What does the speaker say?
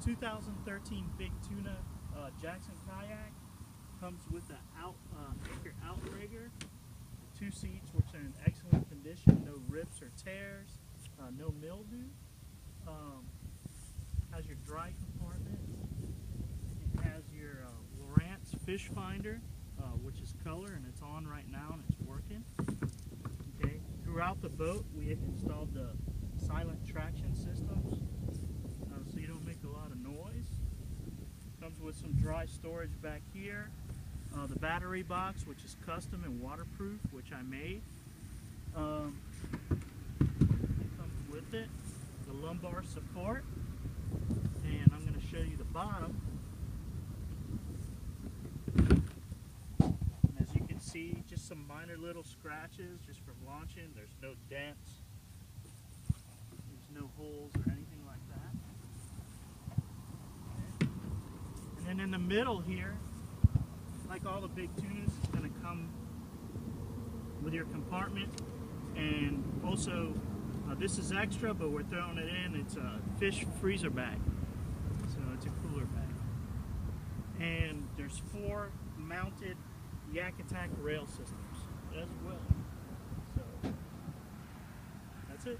2013 Big Tuna Jackson kayak. Comes with an anchor outrigger, 2 seats which are in excellent condition, no rips or tears, no mildew. Has your dry compartment. It has your Lowrance fish finder, which is color, and it's on right now and it's working. Okay. Throughout the boat, we installed the silent traction systems, so you don't make a lot of noise. Comes with some dry storage back here. The battery box, which is custom and waterproof, which I made. It comes with it. The lumbar support. And I'm going to show you the bottom. And as you can see, just some minor little scratches just from launching. There's no dents. There's no holes or anything like that. Okay. And then in the middle here, like all the big tunas, it's going to come with your compartment. And also, this is extra, but we're throwing it in. It's a fish freezer bag. So it's a cooler bag. And there's 4 mounted Yak Attack rail systems as well. So that's it.